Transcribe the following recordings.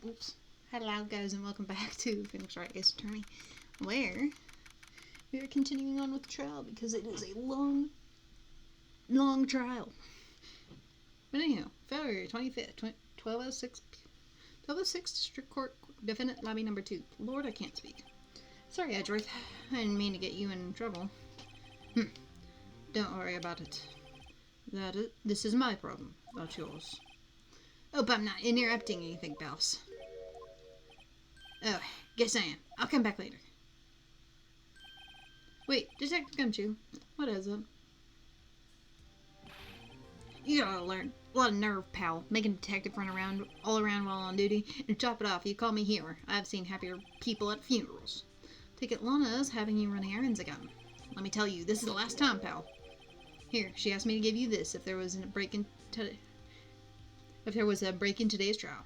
Oops. Hello guys and welcome back to Phoenix Wright Ace Attorney, where we are continuing on with the trial because it is a long trial. But anyhow, February 25th, 1206 District Court, Defendant Lobby Number 2. Lord, I can't speak. Sorry, Edgeworth. I didn't mean to get you in trouble. Don't worry about it. This is my problem, not yours. Oh, but I'm not interrupting anything, Bells. Oh, guess I am. I'll come back later. Wait, Detective Gumshoe. What is it? You gotta learn. A lot of nerve, pal. Making a detective run around all around while on duty. And top it off, you call me here. I've seen happier people at funerals. Take it Lana's having you run errands again. Let me tell you, this is the last time, pal. Here, she asked me to give you this if there was a break in today's trial.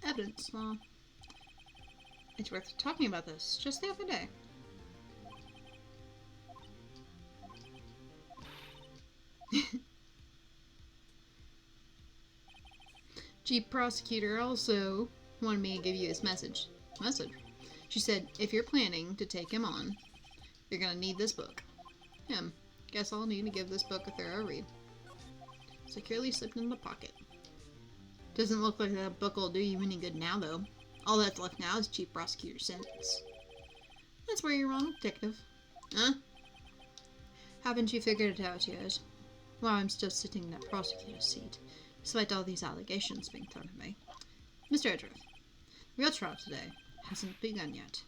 Evidence, it's worth talking about this just the other day. Chief Prosecutor also wanted me to give you his message. She said, if you're planning to take him on, you're gonna need this book. Guess I'll need to give this book a thorough read. Securely slipped in the pocket. Doesn't look like that book will do you any good now, though. All that's left now is Chief Prosecutor's sentence. That's where you're wrong, Detective. Huh? Haven't you figured it out yet? Well, I'm still sitting in that prosecutor's seat, despite all these allegations being thrown at me. Mr. Edgeworth, the real trial today hasn't begun yet.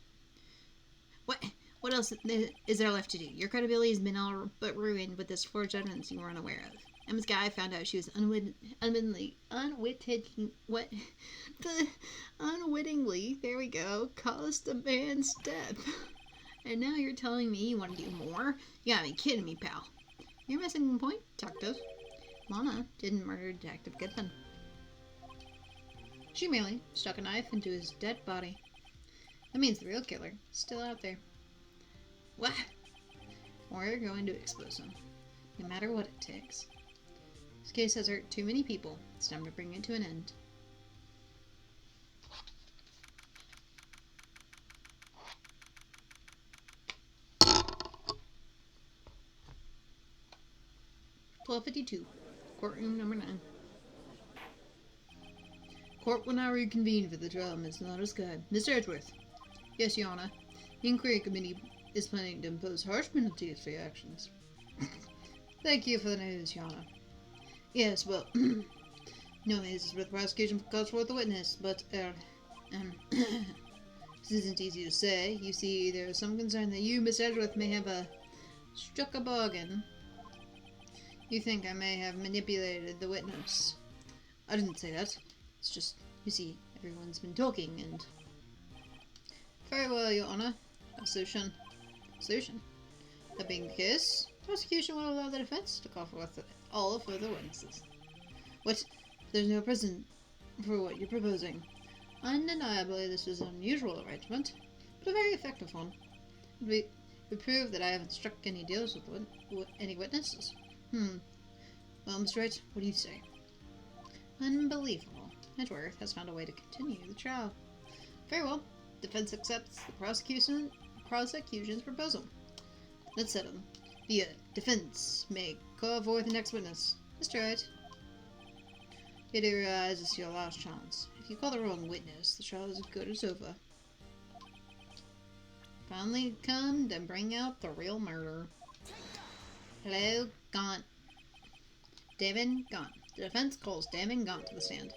What else is there left to do? Your credibility has been all but ruined with this forged evidence you were unaware of. Emma's guy found out she was unwittingly, there we go, caused a man's death. And now you're telling me you want to do more? You gotta be kidding me, pal. You're missing the point, Detective. Lana didn't murder Detective Goodman. She merely stuck a knife into his dead body. That means the real killer is still out there. What? We're going to expose him, no matter what it takes. This case has hurt too many people. It's time to bring it to an end. (12:52), courtroom number 9. Court will now reconvene for the trial, Miss Lana's guide. Mr. Edgeworth. Yes, Your Honor. The inquiry committee is planning to impose harsh penalties for your actions. Thank you for the news, Your Honor. Yes, well, no news is with prosecution calls forth the witness, but, this isn't easy to say. You see, there is some concern that you, Miss Edgeworth, may have struck a bargain. You think I may have manipulated the witness. I didn't say that. It's just, you see, everyone's been talking, and... Very well, Your Honor. A solution. That being the case, prosecution will allow the defense to call forth all further witnesses. What? There's no precedent for what you're proposing. Undeniably, this is an unusual arrangement, but a very effective one. It would prove that I haven't struck any deals with any witnesses. Well, Mr. Wright, what do you say? Unbelievable. Edgeworth has found a way to continue the trial. Very well. Defense accepts the prosecution's proposal. Let's settle. The defense may call forth the next witness. Mr. Wright. It arises your last chance. If you call the wrong witness, the trial is as good as over. Finally come to bring out the real murder. Hello, Gant. Damon Gant. The defense calls Damon Gant to the stand.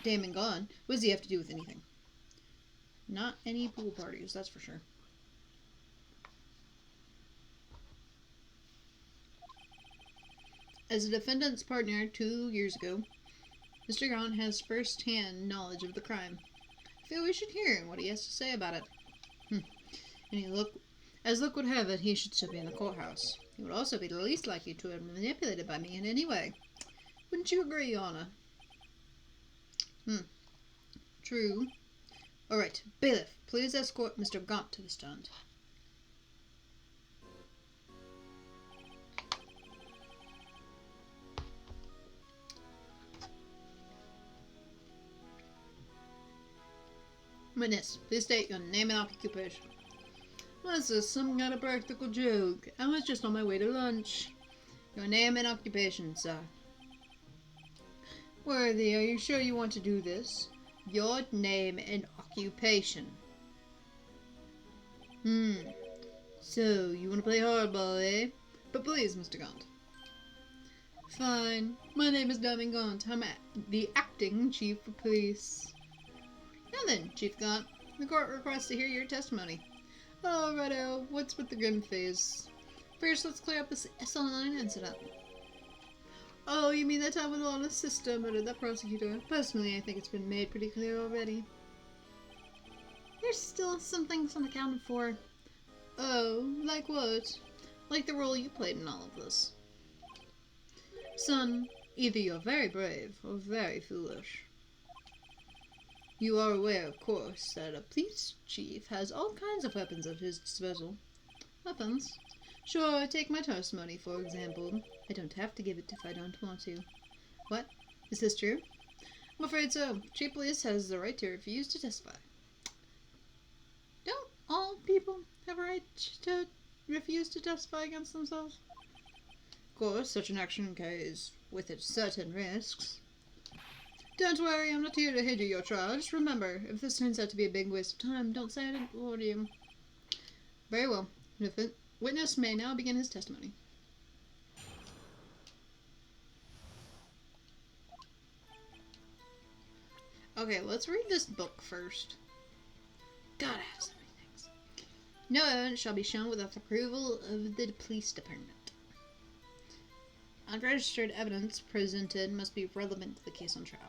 Damon Gant? What does he have to do with anything? Not any pool parties, that's for sure. As a defendant's partner 2 years ago, Mr. Gant has first-hand knowledge of the crime. I feel we should hear what he has to say about it. And as luck would have it, he should still be in the courthouse. He would also be the least likely to have been manipulated by me in any way. Wouldn't you agree, Your Honor? True. Alright, bailiff, please escort Mr. Gant to the stand. Witness, please state your name and occupation. Was this some kind of practical joke? I was just on my way to lunch. Your name and occupation, sir. Worthy, are you sure you want to do this? Your name and occupation. So, you want to play hardball, eh? But please, Mr. Gant. Fine. My name is Diamond Gant. I'm the acting chief of police. Now then, Chief Gant, the court requests to hear your testimony. Oh, righto. What's with the grim face? First, let's clear up this SL9 incident. Oh, you mean that time when Lana's sister murdered that prosecutor? Personally, I think it's been made pretty clear already. There's still some things unaccounted for. Oh, like what? Like the role you played in all of this. Son, either you're very brave or very foolish. You are aware, of course, that a police chief has all kinds of weapons at his disposal. Weapons? Sure, take my testimony, for example. I don't have to give it if I don't want to. What? Is this true? I'm afraid so. Chief Police has the right to refuse to testify. Don't all people have a right to refuse to testify against themselves? Of course, such an action carries with it certain risks. Don't worry, I'm not here to hinder your trial. Just remember, if this turns out to be a big waste of time, don't say I didn't warn you. Very well. The witness may now begin his testimony. Okay, let's read this book first. God, I have so many things. No evidence shall be shown without the approval of the police department. Unregistered evidence presented must be relevant to the case on trial.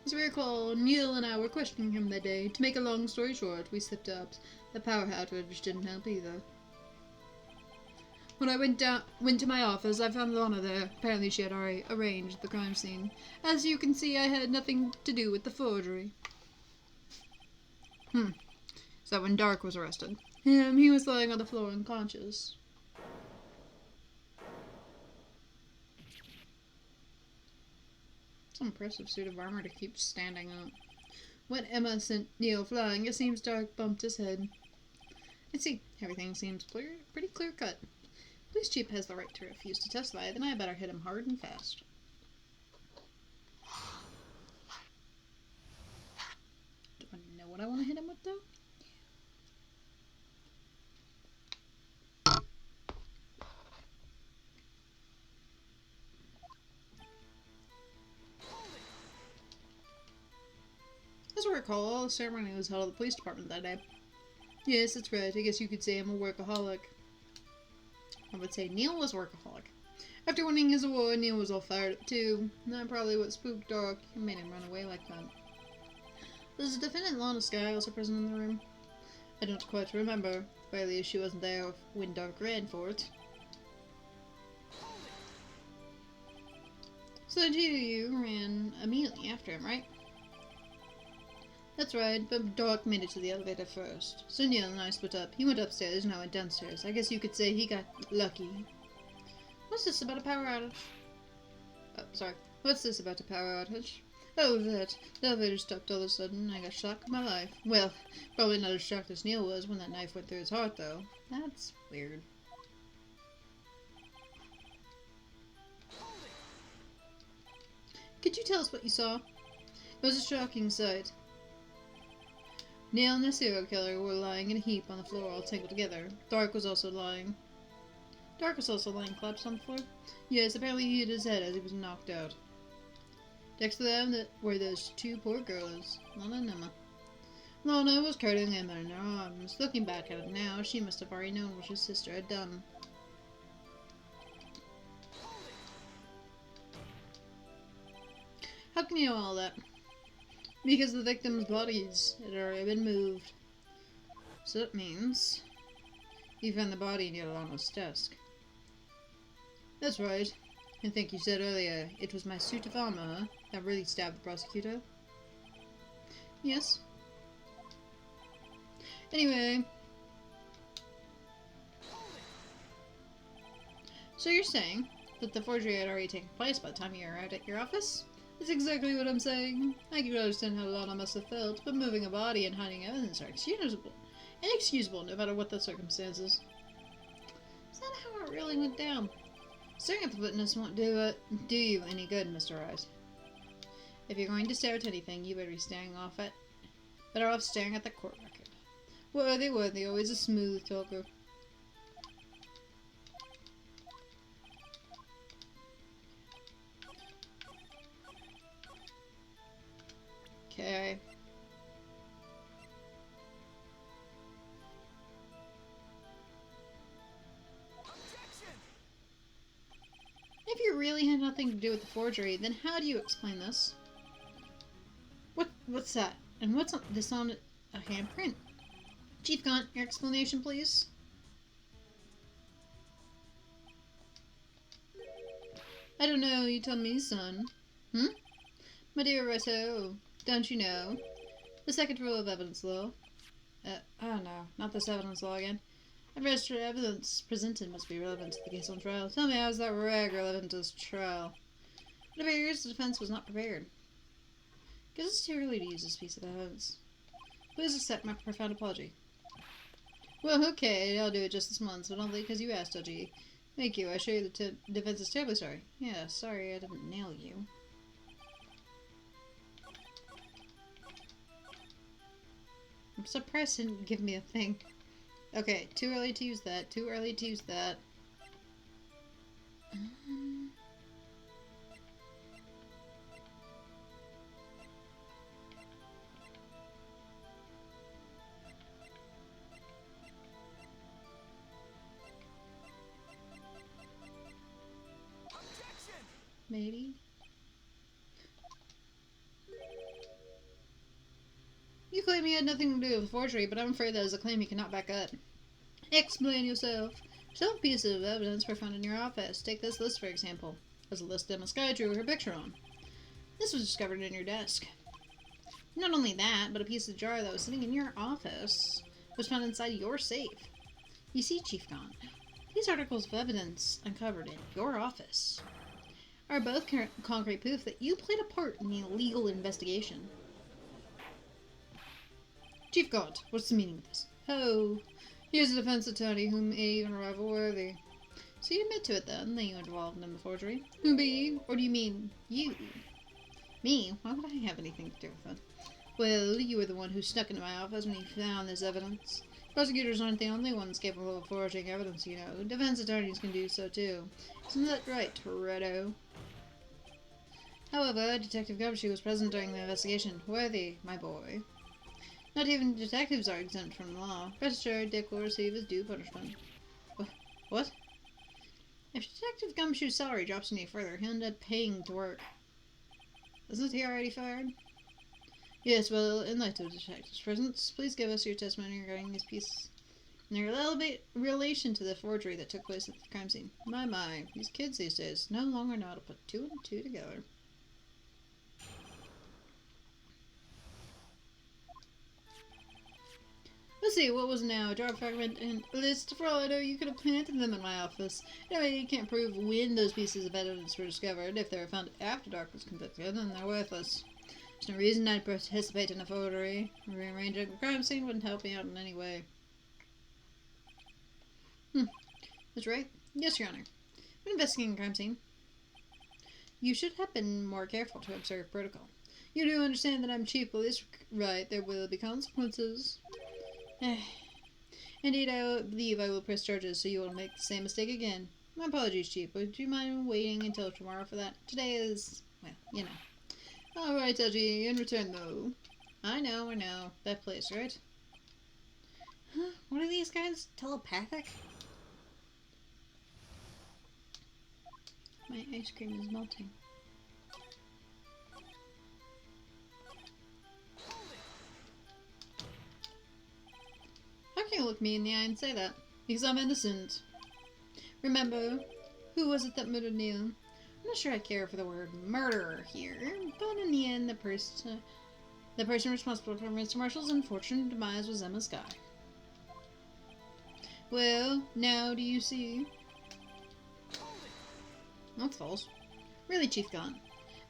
As we recall, Neil and I were questioning him that day. To make a long story short, we slipped up. The power outage didn't help either. When I went to my office, I found Lana there. Apparently she had already arranged the crime scene. As you can see, I had nothing to do with the forgery. So when Dark was arrested, he was lying on the floor unconscious. It's an impressive suit of armor to keep standing up. When Emma sent Neil flying, it seems Dark bumped his head. I see. Everything seems pretty clear-cut. Police chief has the right to refuse to testify, then I better hit him hard and fast. Do I know what I want to hit him with, though? As I recall, the ceremony was held at the police department that day. Yes, that's right. I guess you could say I'm a workaholic. I would say Neil was a workaholic. After winning his award, Neil was all fired up too. That probably what spooked Dark and made him run away like that. Was the defendant Lana Skye also present in the room? I don't quite remember. Clearly she wasn't there when Dark ran for it. So you ran immediately after him, right? That's right, but Dark made it to the elevator first. So Neil and I split up. He went upstairs and I went downstairs. I guess you could say he got lucky. What's this about a power outage? Oh, sorry. What's this about a power outage? Oh, that. The elevator stopped all of a sudden and I got shocked in my life. Well, probably not as shocked as Neil was when that knife went through his heart, though. That's weird. Could you tell us what you saw? It was a shocking sight. Neil and the serial killer were lying in a heap on the floor, all tangled together. Dark was also lying collapsed on the floor. Yes, apparently he hit his head as he was knocked out. Next to them were those two poor girls, Lana and Emma. Lana was carrying Emma in her arms. Looking back at it now, she must have already known what his sister had done. How can you know all that? Because the victims' bodies had already been moved. So that means you found the body near Lana's desk. That's right. I think you said earlier it was my suit of armor that really stabbed the prosecutor. Yes. So you're saying that the forgery had already taken place by the time you arrived at your office? That's exactly what I'm saying. I can understand how Lana must have felt, but moving a body and hiding evidence are inexcusable no matter what the circumstances. Is that how it really went down? Staring at the witness won't do you any good, Mr. Wright. If you're going to stare at anything, you better be better off staring at the court record. Worthy, always a smooth talker. Okay. If you really had nothing to do with the forgery, then how do you explain this? What's that? And what's this on a handprint? Chief Gant, your explanation, please? I don't know, you tell me, son. My dear Russo, don't you know? The second rule of evidence law. Oh no, not this evidence law again. Registered evidence presented must be relevant to the case on trial. Tell me, how is that rag relevant to this trial? It appears the defense was not prepared. Guess it's too early to use this piece of evidence. Please accept my profound apology. Well, okay, I'll do it just this month, but only because you asked, OG. Thank you, I assure you the defense is terribly sorry. Yeah, sorry I didn't nail you. I'm surprised it didn't give me a thing. Okay, too early to use that, too early to use that. Maybe. You claim you had nothing to do with forgery, but I'm afraid that is a claim you cannot back up. Explain yourself. Several pieces of evidence were found in your office. Take this list, for example. There's a list Emma Sky drew her picture on. This was discovered in your desk. Not only that, but a piece of jar that was sitting in your office was found inside your safe. You see, Chief Gant, these articles of evidence uncovered in your office are both concrete proof that you played a part in the illegal investigation. Chief Gant, what's the meaning of this? Oh, here's a defense attorney whom may even rival Worthy. So you admit to it then, that you were involved in the forgery? Who, me? Or do you mean you? Me? Why would I have anything to do with it? Well, you were the one who snuck into my office when you found this evidence. Prosecutors aren't the only ones capable of forging evidence, you know. Defense attorneys can do so too. Isn't that right, Toretto? However, Detective Gumshoe was present during the investigation. Worthy, my boy. Not even detectives are exempt from the law. Rest assured, Dick will receive his due punishment. What? If Detective Gumshoe's salary drops any further, he'll end up paying to work. Isn't he already fired? Yes, well, in light of the detective's presence, please give us your testimony regarding these pieces and their relation to the forgery that took place at the crime scene. My, these kids these days no longer know how to put two and two together. Let's see, what was now? A jar fragment and a list. For all I know, you could have planted them in my office. Anyway, you can't prove when those pieces of evidence were discovered. If they were found after Dark was convicted, then they're worthless. There's no reason I'd participate in a forgery. Rearranging the crime scene wouldn't help me out in any way. That's right. Yes, Your Honor. When investigating a crime scene, you should have been more careful to observe protocol. You do understand that I'm chief police, right? There will be consequences. Indeed, I believe I will press charges so you won't make the same mistake again. My apologies, Chief. Would you mind waiting until tomorrow for that? Today is, well, you know. Alright, LG. In return, though. I know. That place, right? Huh? What are these guys? Telepathic? My ice cream is melting. How can you look me in the eye and say that? Because I'm innocent. Remember, who was it that murdered Neil? I'm not sure I care for the word murderer here, but in the end, the person responsible for Mr. Marshall's unfortunate demise was Emma Sky. Well, now do you see? That's false. Really, Chief Gant.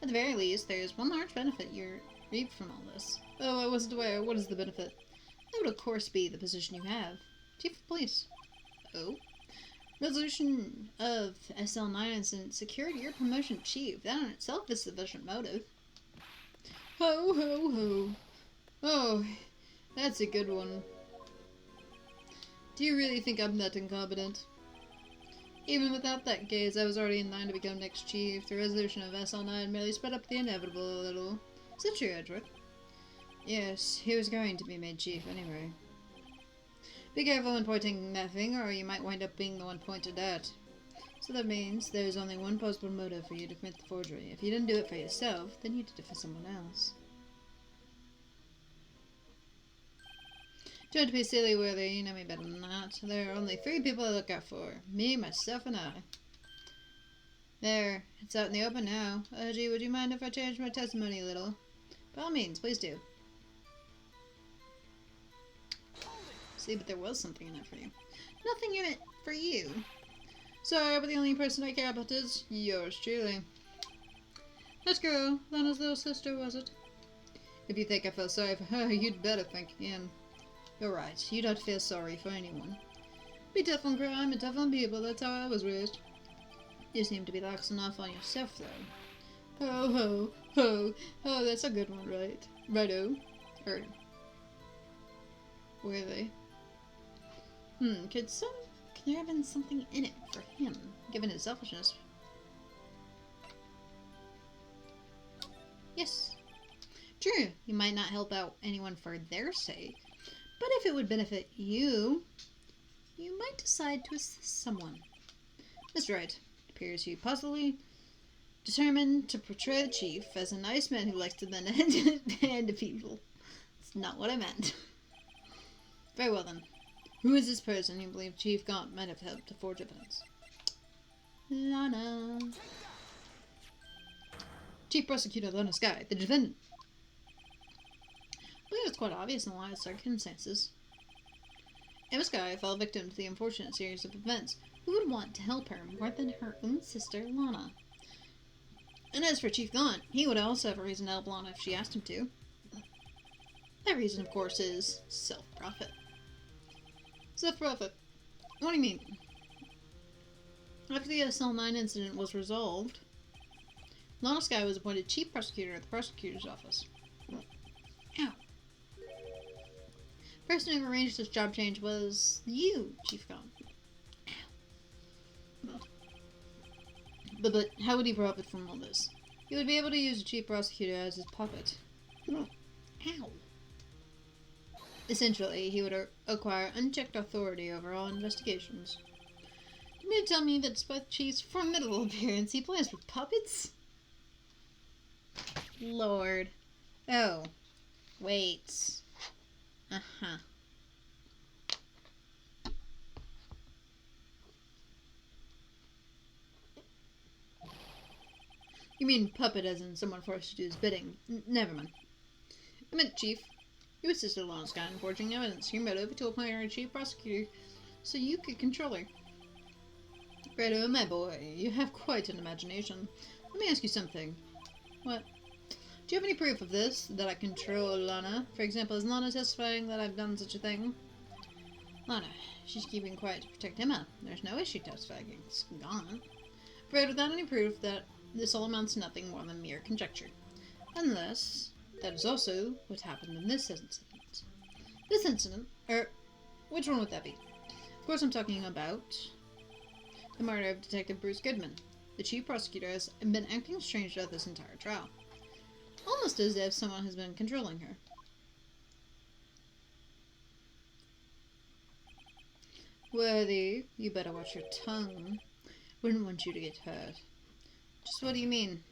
At the very least, there's one large benefit you reap from all this. Oh, I wasn't aware. What is the benefit? That would, of course, be the position you have. Chief of Police. Oh? Resolution of SL9 incident secured your promotion to Chief. That in itself is sufficient motive. Ho, ho, ho. Oh, that's a good one. Do you really think I'm that incompetent? Even without that gaze, I was already in line to become next chief. The resolution of SL9 merely sped up the inevitable a little. Is that true, Edgeworth? Yes, he was going to be made chief anyway. Be careful when pointing that finger, or you might wind up being the one pointed at. So that means there's only one possible motive for you to commit the forgery. If you didn't do it for yourself, then you did it for someone else. Don't be silly, Worthy. You know me better than that. There are only 3 people I look out for. Me, myself, and I. There. It's out in the open now. Gee, would you mind if I change my testimony a little? By all means, please do. See, but there was something in it for you. Nothing in it for you. Sorry, but the only person I care about is yours truly. Let's go. Lana's little sister, was it? If you think I felt sorry for her, you'd better think again. You're right. You don't feel sorry for anyone. Be tough on crime and tough on people. That's how I was raised. You seem to be lax enough on yourself, though. Ho, ho, ho. Oh, that's a good one, right? Righto. Were they? Could there have been something in it for him, given his selfishness? Yes. True, you might not help out anyone for their sake, but if it would benefit you, you might decide to assist someone. That's right. It appears you puzzily determined to portray the chief as a nice man who likes to lend a hand to people. That's not what I meant. Very well then. Who is this person you believe Chief Gant might have helped to forge evidence? Lana. Chief Prosecutor Lana Skye, the defendant. I believe it's quite obvious in a lot of circumstances. Emma Skye fell victim to the unfortunate series of events. Who would want to help her more than her own sister, Lana? And as for Chief Gant, he would also have a reason to help Lana if she asked him to. That reason, of course, is self-profit. Self-profit? What do you mean? After the SL9 incident was resolved, Lana Skye was appointed Chief Prosecutor at the Prosecutor's Office. Ow. The person who arranged this job change was you, Chief Gant. Ow. But how would he profit from all this? He would be able to use the Chief Prosecutor as his puppet. Ow. Essentially, he would acquire unchecked authority over all investigations. You mean to tell me that despite the Chief's formidable appearance, he plays with puppets? Lord. Oh. Wait. Uh-huh. You mean puppet as in someone forced to do his bidding? Never mind. I meant Chief. You assisted Lana Skye in forging evidence. Your motive to appoint her a chief prosecutor so you could control her. Righto, my boy. You have quite an imagination. Let me ask you something. What? Do you have any proof of this? That I control Lana? For example, is Lana testifying that I've done such a thing? Lana. She's keeping quiet to protect Emma. There's no issue testifying against Gant. Right, without any proof that this all amounts to nothing more than mere conjecture. Unless... that is also what happened in this incident. This incident? Which one would that be? Of course I'm talking about the murder of Detective Bruce Goodman. The chief prosecutor has been acting strange throughout this entire trial. Almost as if someone has been controlling her. Worthy, you better watch your tongue. Wouldn't want you to get hurt. Just what do you mean?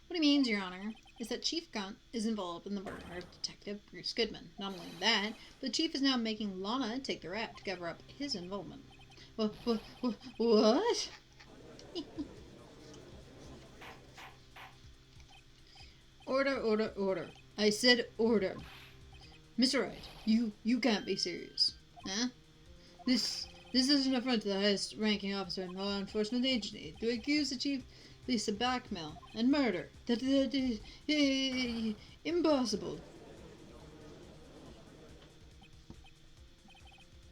What he means, Your Honor, is that Chief Gant is involved in the murder of Detective Bruce Goodman. Not only that, but the Chief is now making Lana take the rap to cover up his involvement. What? Order. I said order. Mr. Wright, you can't be serious. Huh? This This is an affront to the highest ranking officer in the law enforcement agency to accuse the chief police of blackmail and murder. That is impossible.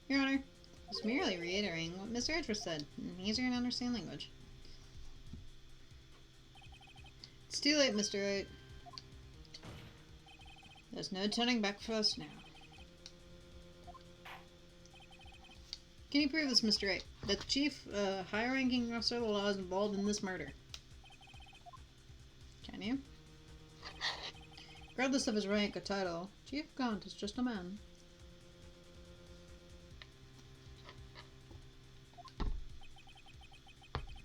Your Honor, I was merely reiterating what Mr. Edgeworth said, in easier to understand language. It's too late, Mr. Wright. There's no turning back for us now. Can you prove this, Mr. Wright? That the chief, high-ranking officer of the law is involved in this murder? Can you? Regardless of his rank or title, Chief Gant is just a man.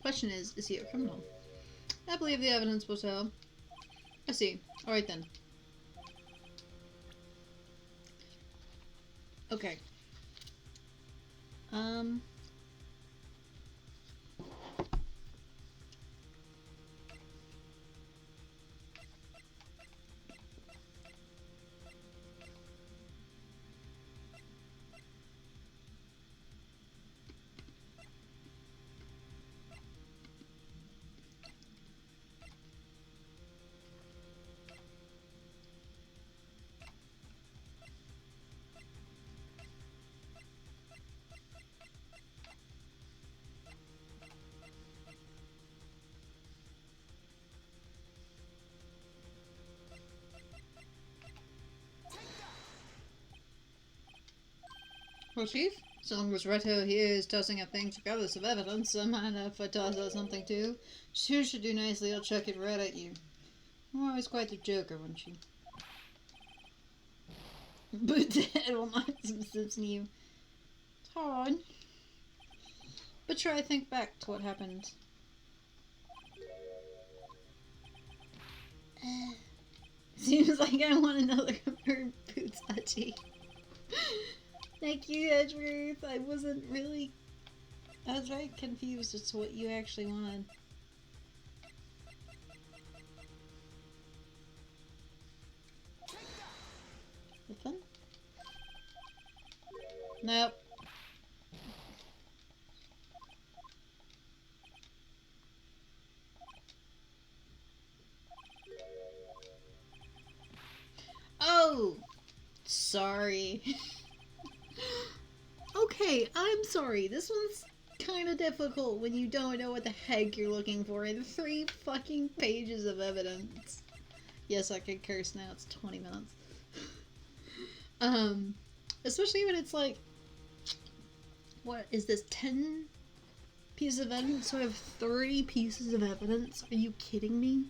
Question is he a criminal? I believe the evidence will tell. I see. Alright then. Okay. Well, Chief, so long as Wright here is tossing up things regardless of evidence, I mind if I toss out something too. She should do nicely, I'll chuck it right at you. You're always quite the joker, weren't you? But Dad will not some sense in you. It's hard. But try to think back to what happened. Seems like I want another bird boots touchy. Thank you, Edgeworth. I was very confused as to what you actually wanted. Nothing? Nope. Oh! Sorry. Okay, I'm sorry. This one's kind of difficult when you don't know what the heck you're looking for in 3 fucking pages of evidence. Yes, I can curse now. It's 20 minutes. Especially when it's like, what is this, 10 pieces of evidence? So I have 30 pieces of evidence? Are you kidding me?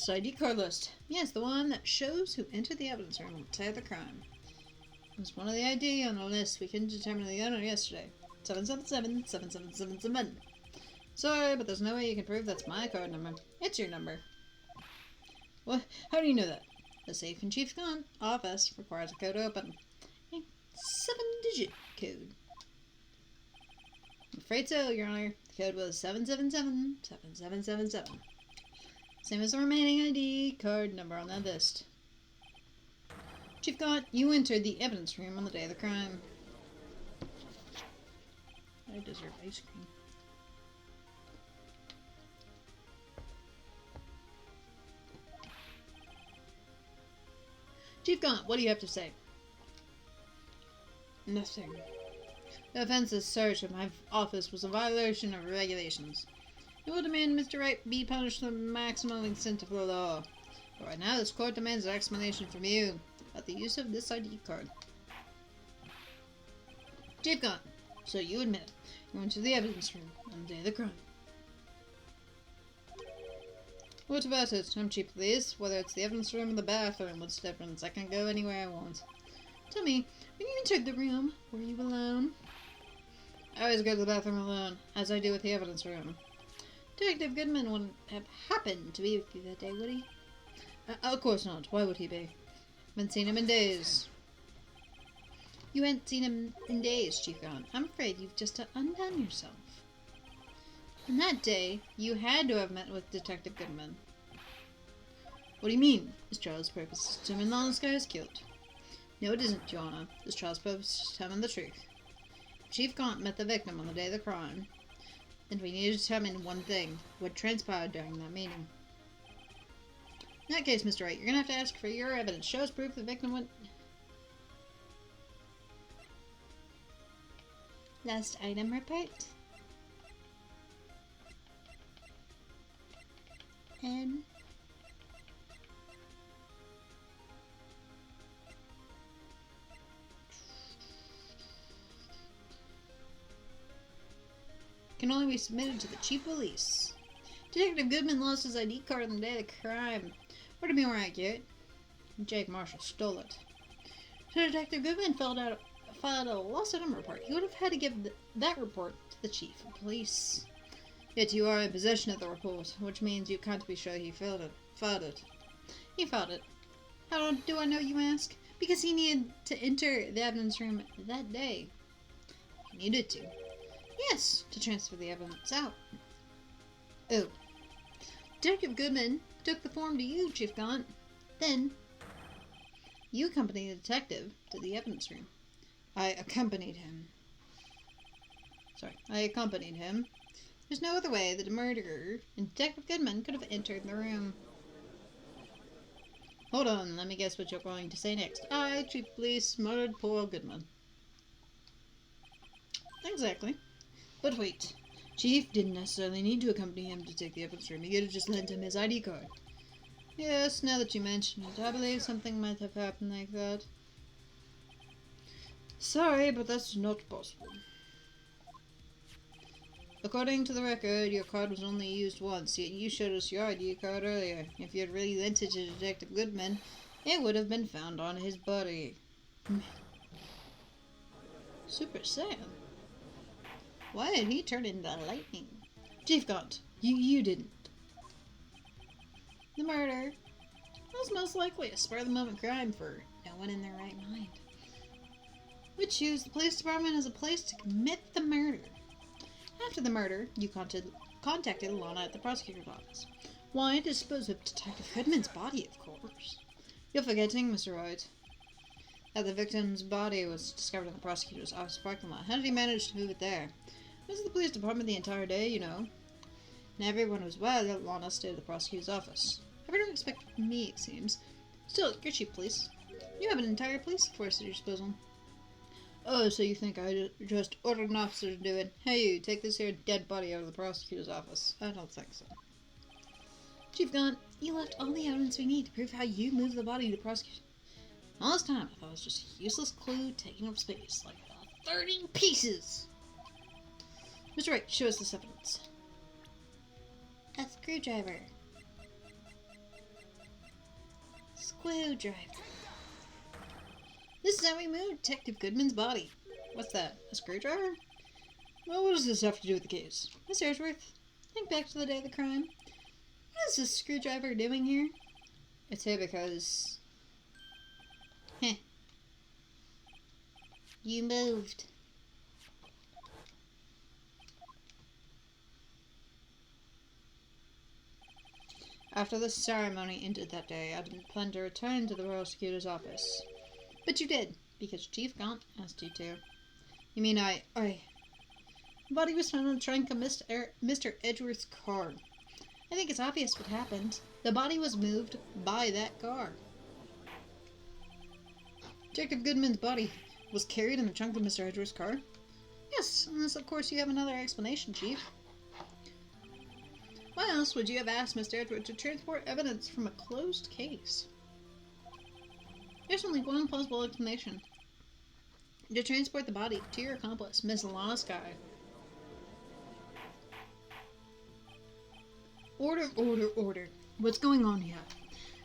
ID card list. Yes, the one that shows who entered the evidence room on the day of the crime. It was one of the ID on the list. We couldn't determine the owner yesterday. 777-7777. Sorry, but there's no way you can prove that's my card number. It's your number. What? How do you know that? The safe in Chief Gant office requires a code to open. A 7-digit code. I'm afraid so, Your Honor. The code was 777-7777. Same as the remaining ID card number on that list. Chief Gant, you entered the evidence room on the day of the crime. I deserve ice cream. Chief Gant, what do you have to say? Nothing. The offense's search of my office was a violation of regulations. I will demand Mr. Wright be punished to the maximum extent of the law. But right now, this court demands an explanation from you about the use of this ID card. Chief Gant, so you admit it. You went to the evidence room on the day of the crime. What about it? I'm chief of police. Whether it's the evidence room or the bathroom, what's the difference? I can go anywhere I want. Tell me, when you entered the room, were you alone? I always go to the bathroom alone, as I do with the evidence room. Detective Goodman wouldn't have happened to be with you that day, would he? Of course not. Why would he be? Haven't seen him in days. You hadn't seen him in days, Chief Gant. I'm afraid you've just undone yourself. On that day, you had to have met with Detective Goodman. What do you mean? This trial's purpose is to determine this guy is killed. No, it isn't, Your Honor. This trial's purpose is to determine the truth. Chief Gaunt met the victim on the day of the crime, and we need to determine one thing: what transpired during that meeting. In that case, Mr. Wright, you're gonna have to ask for your evidence. Show us proof the victim went... Last item report. Can only be submitted to the chief of police. Detective Goodman lost his ID card on the day of the crime. Or to be more accurate, Jake Marshall stole it. So Detective Goodman filed a lost item report. He would have had to give that report to the chief of police. Yet you are in possession of the report, which means you can't be sure he filed it. He filed it. How do I know, you ask? Because he needed to enter the evidence room that day. He needed to. Yes, to transfer the evidence out. Oh. Detective Goodman took the form to you, Chief Gaunt. Then, you accompanied the detective to the evidence room. I accompanied him. There's no other way that a murderer and Detective Goodman could have entered the room. Hold on, let me guess what you're going to say next. I, Chief of Police, murdered poor Goodman. Exactly. But wait. Chief didn't necessarily need to accompany him to take the evidence room. He could have just lent him his ID card. Yes, now that you mention it, I believe something might have happened like that. Sorry, but that's not possible. According to the record, your card was only used once, yet you showed us your ID card earlier. If you had really lent it to Detective Goodman, it would have been found on his body. Super Saiyan? Why did he turn into lightning? Chief Gaunt, you didn't. The murder was most likely a spur-of-the-moment crime for no one in their right mind. We choose the police department as a place to commit the murder. After the murder, you contacted Lana at the prosecutor's office. Why? To dispose of Detective Goodman's body, of course. You're forgetting, Mr. Wright, that the victim's body was discovered in the prosecutor's office parking lot. How did he manage to move it there? I was at the police department the entire day, you know. And everyone was aware that Lana stayed at the prosecutor's office. Everyone expected me, it seems. Still, you're chief police. You have an entire police force at your disposal. Oh, so you think I just ordered an officer to do it? Hey, you, take this here dead body out of the prosecutor's office. I don't think so. Chief Gaunt, you left all the evidence we need to prove how you moved the body to the prosecutor. All this time, I thought it was just a useless clue taking up space, like 30 pieces. Mr. Wright, show us this evidence. A screwdriver. Screwdriver. This is how we moved Detective Goodman's body. What's that? A screwdriver? Well, what does this have to do with the case? Mr. Edgeworth, think back to the day of the crime. What is this screwdriver doing here? It's here because... Heh. You moved. After the ceremony ended that day, I didn't plan to return to the prosecutor's office. But you did, because Chief Gaunt asked you to. You mean The body was found in the trunk of Mr. Edgeworth's car. I think it's obvious what happened. The body was moved by that car. Detective Goodman's body was carried in the trunk of Mr. Edgeworth's car? Yes, unless of course you have another explanation, Chief. Why else would you have asked Mr. Edgeworth to transport evidence from a closed case? There's only one plausible explanation. To transport the body to your accomplice, Miss Lana Skye. Order, order, order. What's going on here?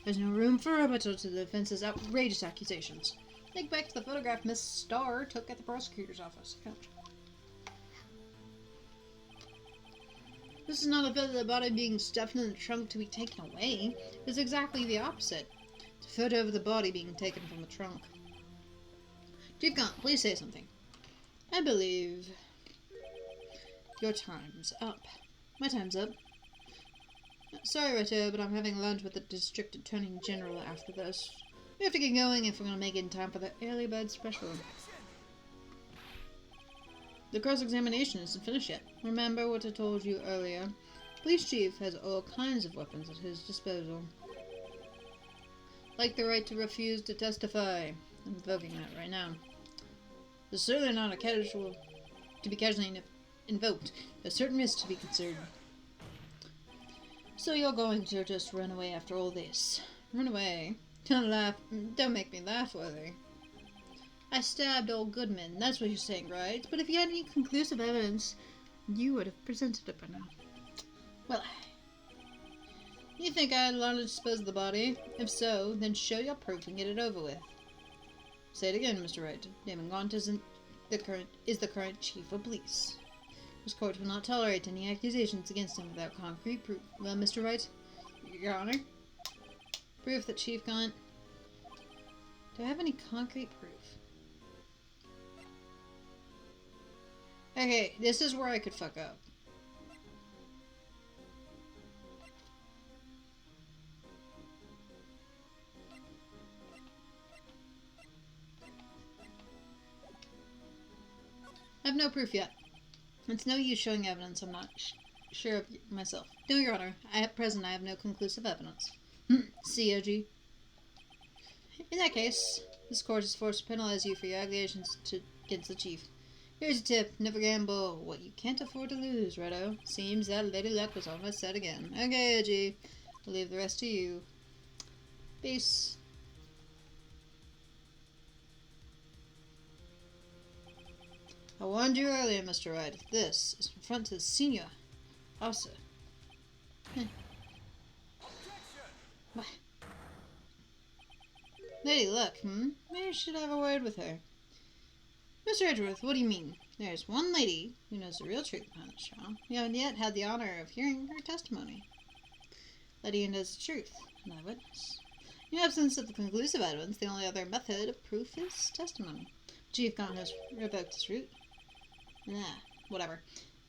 There's no room for rebuttal to the defense's outrageous accusations. Think back to the photograph Miss Starr took at the prosecutor's office. This is not about the body being stuffed in the trunk to be taken away. It's exactly the opposite. It's a photo of the body being taken from the trunk. Chief Gaunt, please say something. I believe your time's up. My time's up. Sorry, Wright, but I'm having lunch with the District Attorney General after this. We have to get going if we're going to make it in time for the early bird special. The cross-examination isn't finished yet. Remember what I told you earlier? Police chief has all kinds of weapons at his disposal. Like the right to refuse to testify. I'm invoking that right now. It's certainly not a casual to be casually invoked. There's certain risks to be considered. So you're going to just run away after all this? Run away? Don't laugh. Don't make me laugh, Worthy. I stabbed old Goodman. That's what you're saying, right? But if you had any conclusive evidence, you would have presented it by now. Well, you think I had allowed to dispose of the body? If so, then show your proof and get it over with. Say it again, Mr. Wright. Damon Gaunt is the current chief of police. This court will not tolerate any accusations against him without concrete proof. Well, Mr. Wright, Your Honor, proof that Chief Gaunt... Do I have any concrete proof? Okay, this is where I could fuck up. I have no proof yet. It's no use showing evidence I'm not sure of myself. No, Your Honor. At present, I have no conclusive evidence. COG. In that case, this court is forced to penalize you for your allegations against the chief. Here's a tip. Never gamble what you can't afford to lose, Redo. Seems that Lady Luck was on my side again. Okay, OG. I'll leave the rest to you. Peace. I warned you earlier, Mr. Wright. This is in front of the senior officer. What? Lady Luck, Maybe I should have a word with her. Mr. Edgeworth, what do you mean? There's one lady who knows the real truth behind this trial. You haven't yet had the honor of hearing her testimony. Lady who knows the truth, an eyewitness. In the absence of the conclusive evidence, the only other method of proof is testimony. Chief Gaunt has revoked his route. Whatever.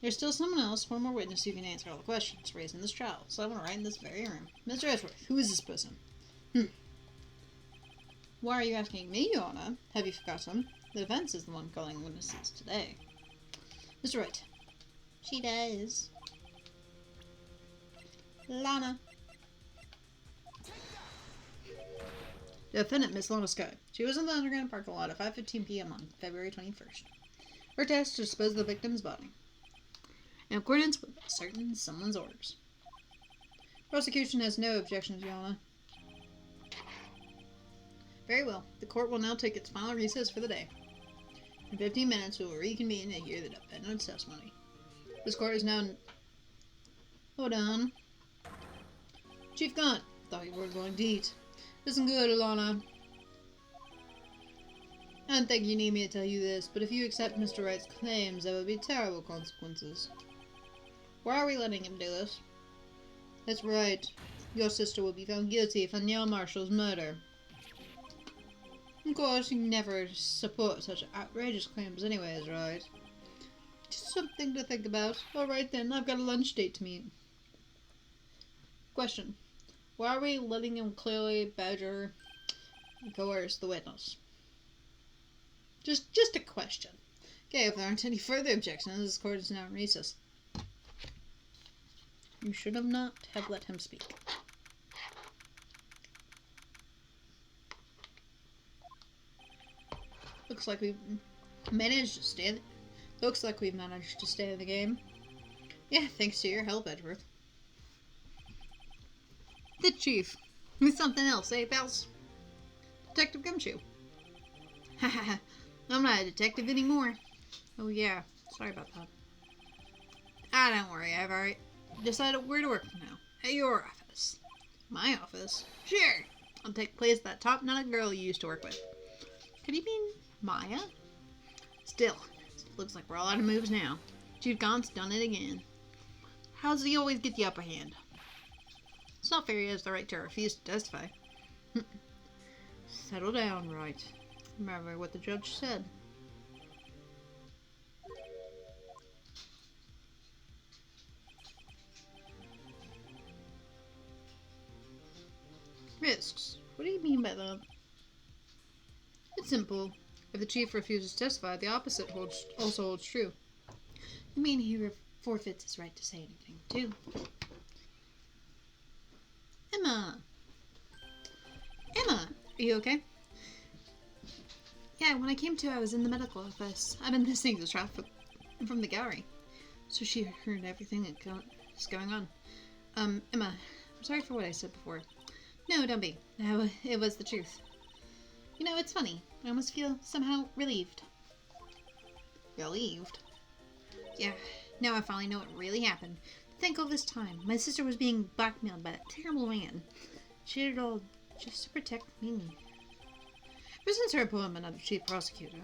There's still someone else, one more witness who can answer all the questions raised in this trial, so I want to write in this very room. Mr. Edgeworth, who is this person? Why are you asking me, Your Honor? Have you forgotten? The defense is the one calling witnesses today. Mr. Wright. She does. Lana. Defendant Miss Lana Sky. She was in the underground parking lot at 5:15 p.m. on February 21st. Her task to dispose of the victim's body, in accordance with someone's orders. Prosecution has no objections, Your Honor. Very well. The court will now take its final recess for the day. In 15 minutes, we will reconvene and hear the defendant's testimony. This court is now... Hold on. Chief Gaunt, thought you were going to eat. Listen good, Alana. I don't think you need me to tell you this, but if you accept Mr. Wright's claims, there will be terrible consequences. Why are we letting him do this? That's right. Your sister will be found guilty for Neil Marshall's murder. Of course, you never support such outrageous claims anyways, right? Just something to think about. Alright then, I've got a lunch date to meet. Question. Why are we letting him clearly badger and coerce the witness? Just a question. Okay, if there aren't any further objections, this court is now in recess. You should have not have let him speak. Looks like we've managed to stay in the game. Yeah, thanks to your help, Edgeworth. The chief. With something else, eh, pals? Detective Gumshoe. Haha, I'm not a detective anymore. Oh yeah, sorry about that. Don't worry, I've already decided where to work from now. At your office. My office? Sure! I'll take place at that top-notted girl you used to work with. Could he mean Maya? Still, looks like we're all out of moves now. Chief Gaunt's done it again. How does he always get the upper hand? It's not fair he has the right to refuse to testify. Settle down, Wright. Remember what the judge said. Risks. What do you mean by that? It's simple. If the chief refuses to testify, the opposite also holds true. I mean, he forfeits his right to say anything, too. Emma! Emma! Are you okay? Yeah, when I came to, I was in the medical office. I've been listening to the traffic from the gallery. So she heard everything that's going on. Emma, I'm sorry for what I said before. No, don't be. No, it was the truth. You know, it's funny. I almost feel somehow relieved. Relieved? Yeah, now I finally know what really happened. Think all this time, my sister was being blackmailed by that terrible man. She did it all just to protect me. Ever since her appointment as chief prosecutor,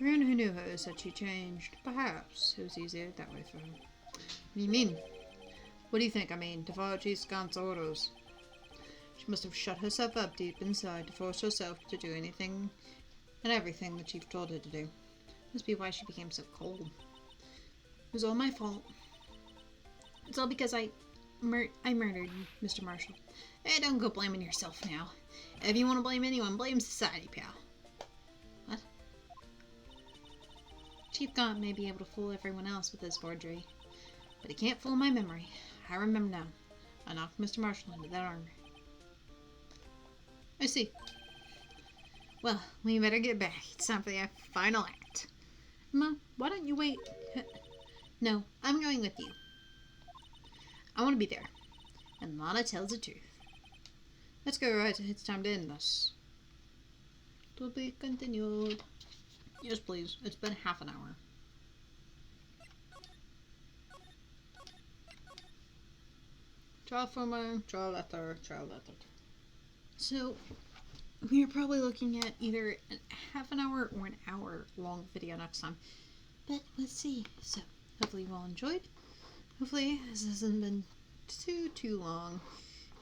everyone who knew her said she changed. Perhaps it was easier that way for her. What do you mean? What do you think I mean? To follow Chief Gant's orders. She must have shut herself up deep inside to force herself to do anything and everything the chief told her to do. Must be why she became so cold. It was all my fault. It's all because I murdered Mr. Marshall. Hey, don't go blaming yourself now. If you want to blame anyone, blame society, pal. What? Chief Gant may be able to fool everyone else with his forgery, but he can't fool my memory. I remember now. I knocked Mr. Marshall into that armor. I see. Well, we better get back. It's time for the final act. Ma, why don't you wait? No, I'm going with you. I want to be there. And Lana tells the truth. Let's go, Wright. It's time to end this. To be continued. Yes, please. It's been half an hour. Trial former, trial letter, trial letter. So, we're probably looking at either a half an hour or an hour long video next time. But let's see. So, hopefully you all enjoyed. Hopefully this hasn't been too long.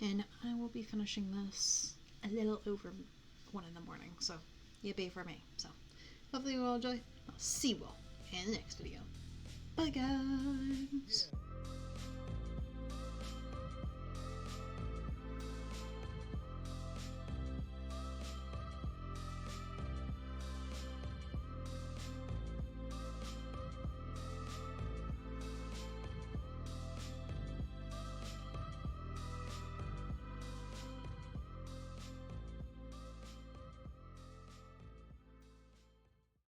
And I will be finishing this a little over 1 in the morning. So, yippee for me. So, hopefully you all enjoy. I'll see you all in the next video. Bye, guys.